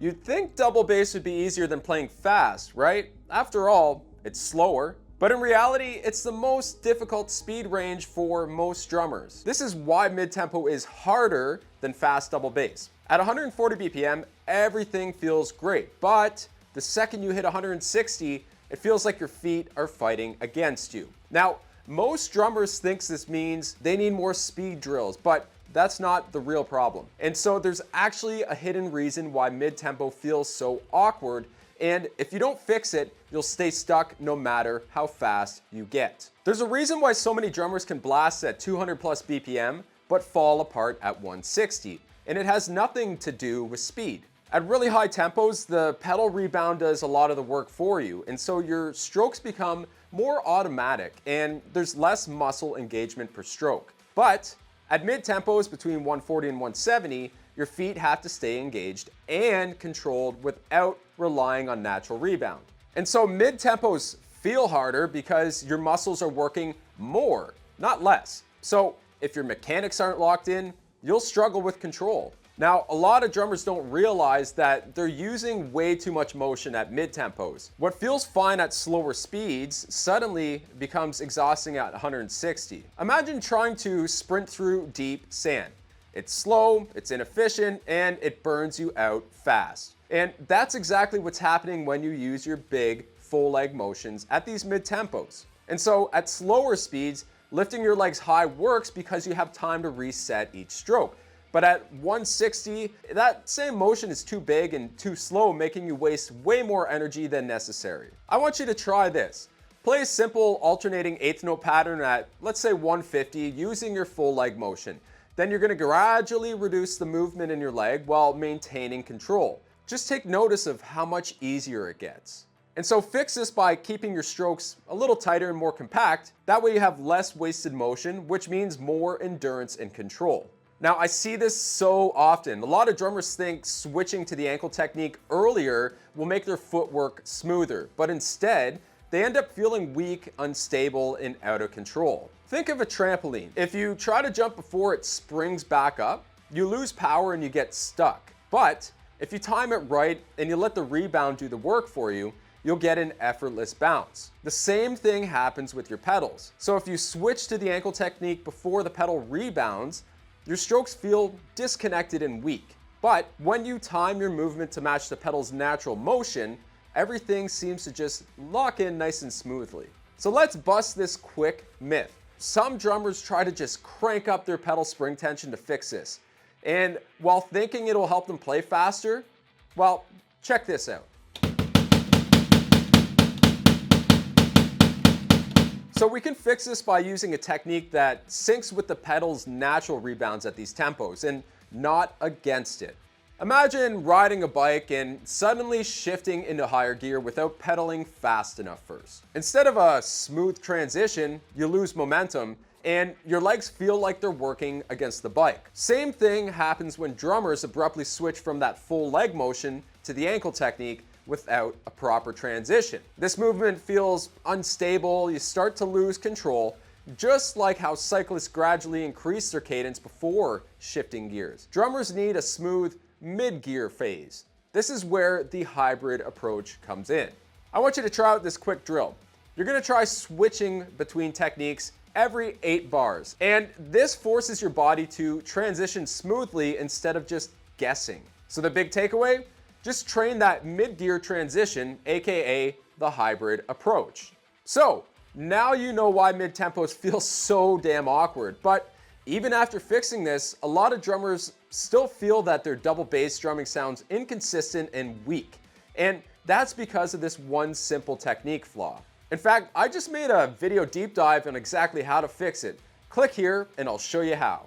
You'd think double bass would be easier than playing fast, right? After all, it's slower. But in reality, it's the most difficult speed range for most drummers. This is why mid-tempo is harder than fast double bass. At 140 BPM, everything feels great, but the second you hit 160, it feels like your feet are fighting against you. Now, most drummers think this means they need more speed drills, but that's not the real problem. And so there's actually a hidden reason why mid-tempo feels so awkward, and if you don't fix it, you'll stay stuck no matter how fast you get. There's a reason why so many drummers can blast at 200 plus BPM, but fall apart at 160, and it has nothing to do with speed. At really high tempos, the pedal rebound does a lot of the work for you, and so your strokes become more automatic, and there's less muscle engagement per stroke. But at mid-tempos between 140 and 170, your feet have to stay engaged and controlled without relying on natural rebound. And so mid-tempos feel harder because your muscles are working more, not less. So if your mechanics aren't locked in, you'll struggle with control. Now, a lot of drummers don't realize that they're using way too much motion at mid-tempos. What feels fine at slower speeds suddenly becomes exhausting at 160. Imagine trying to sprint through deep sand. It's slow, it's inefficient, and it burns you out fast. And that's exactly what's happening when you use your big, full leg motions at these mid-tempos. And so at slower speeds, lifting your legs high works because you have time to reset each stroke. But at 160, that same motion is too big and too slow, making you waste way more energy than necessary. I want you to try this. Play a simple alternating eighth note pattern at, let's say 150, using your full leg motion. Then you're going to gradually reduce the movement in your leg while maintaining control. Just take notice of how much easier it gets. And so fix this by keeping your strokes a little tighter and more compact. That way you have less wasted motion, which means more endurance and control. Now, I see this so often. A lot of drummers think switching to the ankle technique earlier will make their footwork smoother, but instead, they end up feeling weak, unstable, and out of control. Think of a trampoline. If you try to jump before it springs back up, you lose power and you get stuck. But if you time it right and you let the rebound do the work for you, you'll get an effortless bounce. The same thing happens with your pedals. So if you switch to the ankle technique before the pedal rebounds, your strokes feel disconnected and weak. But when you time your movement to match the pedal's natural motion, everything seems to just lock in nice and smoothly. So let's bust this quick myth. Some drummers try to just crank up their pedal spring tension to fix this. And while thinking it'll help them play faster, well, check this out. So we can fix this by using a technique that syncs with the pedal's natural rebounds at these tempos and not against it. Imagine riding a bike and suddenly shifting into higher gear without pedaling fast enough first. Instead of a smooth transition, you lose momentum and your legs feel like they're working against the bike. Same thing happens when drummers abruptly switch from that full leg motion to the ankle technique without a proper transition. This movement feels unstable, you start to lose control, just like how cyclists gradually increase their cadence before shifting gears. Drummers need a smooth mid-gear phase. This is where the hybrid approach comes in. I want you to try out this quick drill. You're gonna try switching between techniques every 8 bars, and this forces your body to transition smoothly instead of just guessing. So the big takeaway? Just train that mid-gear transition, aka the hybrid approach. So now you know why mid-tempos feel so damn awkward, but even after fixing this, a lot of drummers still feel that their double bass drumming sounds inconsistent and weak. And that's because of this one simple technique flaw. In fact, I just made a video deep dive on exactly how to fix it. Click here and I'll show you how.